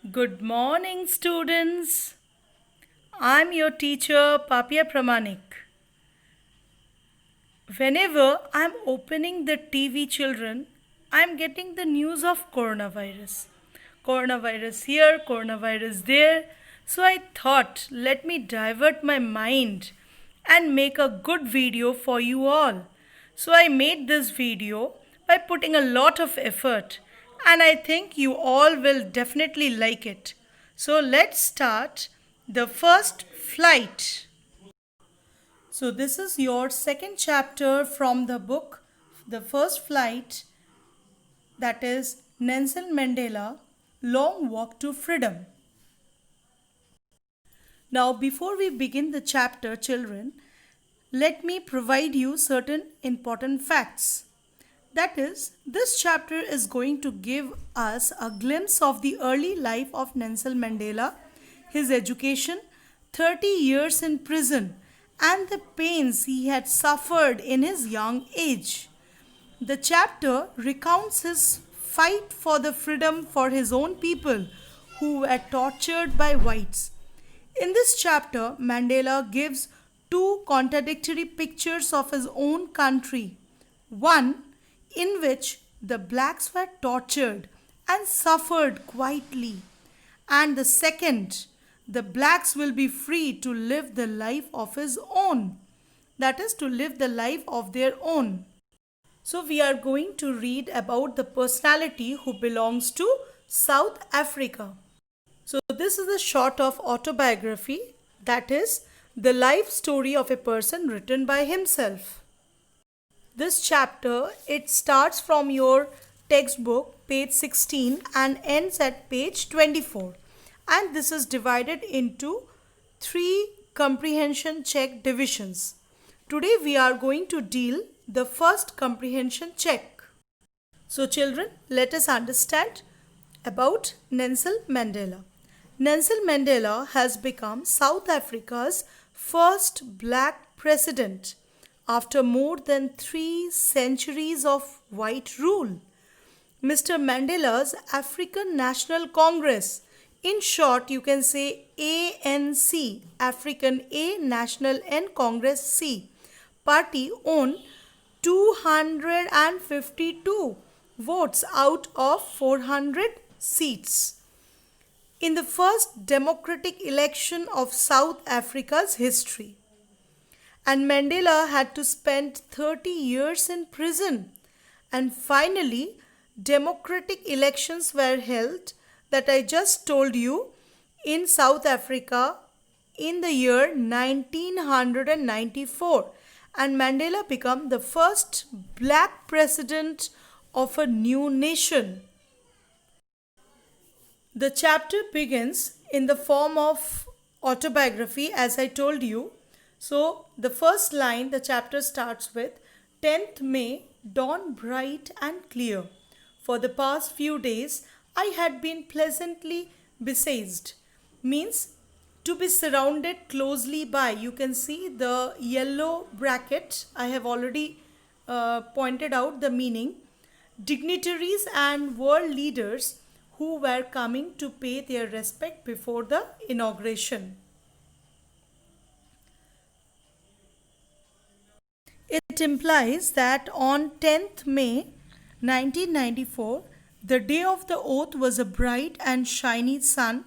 Good morning, students. I'm your teacher, Papia Pramanik. Whenever I'm opening the TV, children, I'm getting the news of coronavirus. Coronavirus here, coronavirus there. So I thought, let me divert my mind and make a good video for you all. So I made this video by putting a lot of effort, and I think you all will definitely like it. So let's start the first flight. So, this is your second chapter from the book, The First Flight, that is Nelson Mandela, Long Walk to Freedom. Now, before we begin the chapter, children, let me provide you certain important facts. That is, this chapter is going to give us a glimpse of the early life of Nelson Mandela, his education, 30 years in prison, and the pains he had suffered in his young age. The chapter recounts his fight for the freedom for his own people who were tortured by whites. In this chapter, Mandela gives two contradictory pictures of his own country. One, in which the blacks were tortured and suffered quietly, and the second, the blacks will be free to live the life of his own, that is, to live the life of their own. So, we are going to read about the personality who belongs to South Africa. So, this is a short of autobiography, that is, the life story of a person written by himself. This chapter, it starts from your textbook, page 16, and ends at page 24. And this is divided into 3 comprehension check divisions. Today we are going to deal the first comprehension check. So children, let us understand about Nelson Mandela. Nelson Mandela has become South Africa's first black president after more than 3 centuries of white rule. Mr. Mandela's African National Congress, in short, you can say ANC, African A, National N, Congress C, party won 252 votes out of 400 seats in the first democratic election of South Africa's history. And Mandela had to spend 30 years in prison. And finally, democratic elections were held that I just told you in South Africa in the year 1994. And Mandela became the first black president of a new nation. The chapter begins in the form of autobiography, as I told you. So, the first line, the chapter starts with 10th May, dawn bright and clear. For the past few days, I had been pleasantly besieged. Means to be surrounded closely by. You can see the yellow bracket. I have already pointed out the meaning. Dignitaries and world leaders who were coming to pay their respect before the inauguration. It implies that on 10th May 1994, the day of the oath was a bright and shiny sun.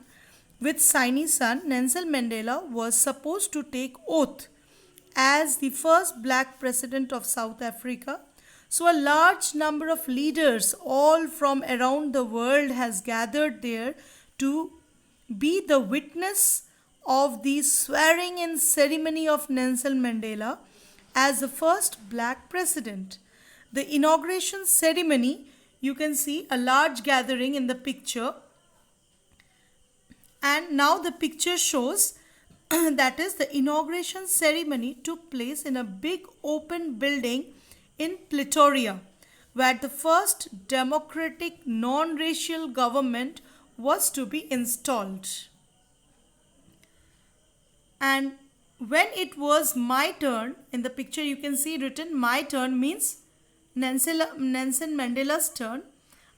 With shiny sun, Nelson Mandela was supposed to take oath as the first black president of South Africa. So a large number of leaders all from around the world has gathered there to be the witness of the swearing in ceremony of Nelson Mandela as the first black president. The inauguration ceremony, you can see a large gathering in the picture, and now the picture shows that is the inauguration ceremony took place in a big open building in Pretoria, where the first democratic non-racial government was to be installed. And when it was my turn, in the picture you can see written my turn means Nelson Mandela's turn.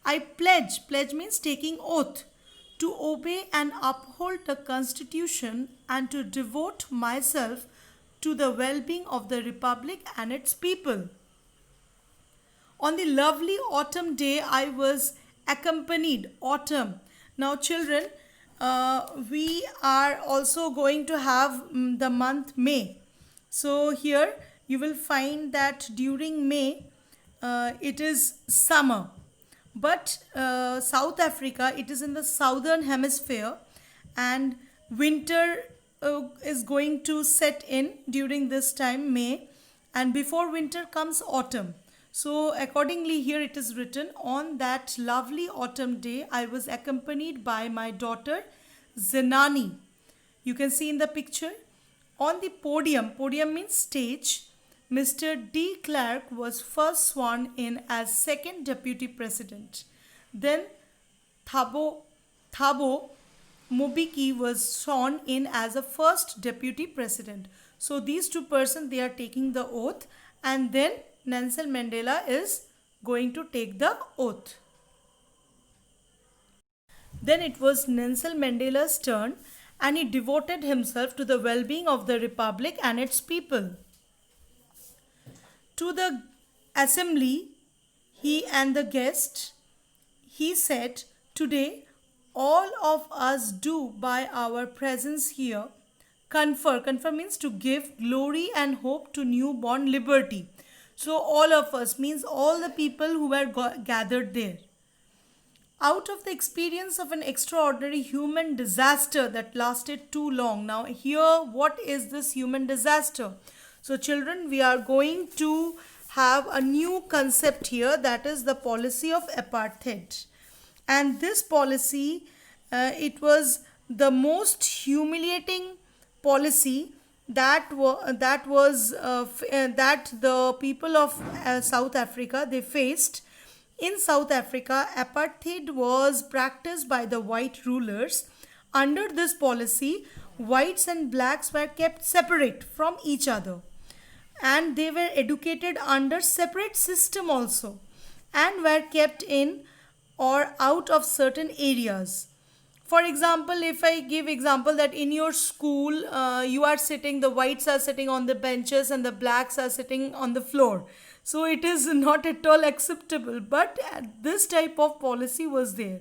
I pledge means taking oath to obey and uphold the Constitution and to devote myself to the well-being of the Republic and its people. On the lovely autumn day, I was accompanied. Autumn. Now, children, we are also going to have the month May. So, here you will find that during May, it is summer. But South Africa, it is in the southern hemisphere, and winter is going to set in during this time, May, and before winter comes autumn. So, accordingly, here it is written, on that lovely autumn day, I was accompanied by my daughter Zenani. You can see in the picture. On the podium means stage, Mr. De Klerk was first sworn in as second deputy president. Then Thabo Mbeki was sworn in as a first deputy president. So these two persons, they are taking the oath, and then Nelson Mandela is going to take the oath. Then it was Nelson Mandela's turn, and he devoted himself to the well-being of the Republic and its people. To the assembly, he and the guest, he said, today all of us do by our presence here confer means to give glory and hope to newborn liberty. So all of us means all the people who were gathered there. Out of the experience of an extraordinary human disaster that lasted too long. Now here, what is this human disaster? So children, we are going to have a new concept here, that is the policy of apartheid. And this policy, it was the most humiliating policy that the people of South Africa, they faced. In South Africa, apartheid was practiced by the white rulers. Under this policy, whites and blacks were kept separate from each other, and they were educated under separate system also, and were kept in or out of certain areas. For example, if I give example that in your school, you are sitting, the whites are sitting on the benches and the blacks are sitting on the floor. So it is not at all acceptable, but this type of policy was there.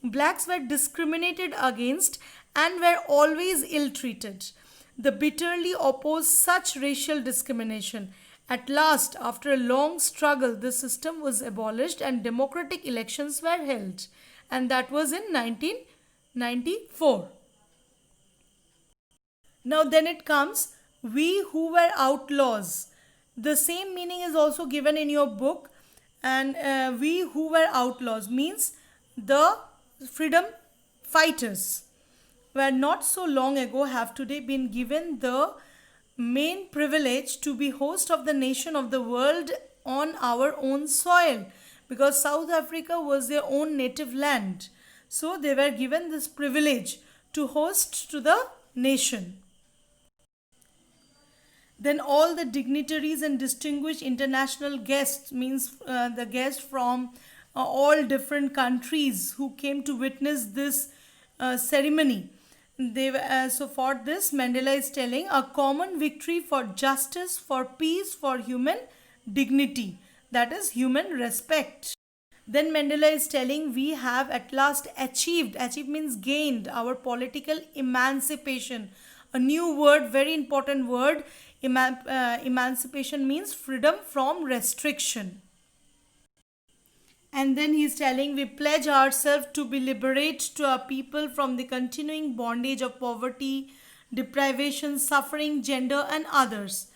Blacks were discriminated against and were always ill-treated. They bitterly opposed such racial discrimination. At last, after a long struggle, the system was abolished and democratic elections were held. And that was in 1994. Now then it comes, we who were outlaws. The same meaning is also given in your book, and we who were outlaws means the freedom fighters were not so long ago have today been given the main privilege to be host of the nation of the world on our own soil, because South Africa was their own native land. So they were given this privilege to host to the nation. Then all the dignitaries and distinguished international guests, means the guests from all different countries who came to witness this ceremony. So for this, Mandela is telling a common victory for justice, for peace, for human dignity, that is human respect. Then Mandela is telling we have at last achieved means gained, our political emancipation. A new word, very important word. Emancipation means freedom from restriction. And then he is telling we pledge ourselves to be liberate to our people from the continuing bondage of poverty, deprivation, suffering, gender and others.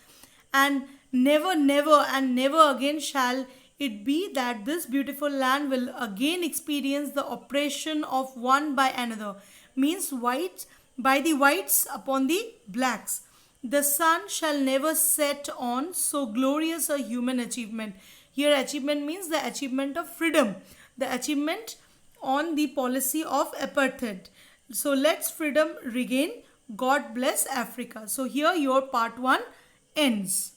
And never, never and never again shall it be that this beautiful land will again experience the oppression of one by another. Means white by the whites upon the blacks. The sun shall never set on so glorious a human achievement. Here achievement means the achievement of freedom, the achievement on the policy of apartheid. So let's freedom regain. God bless Africa. So here your part 1 ends.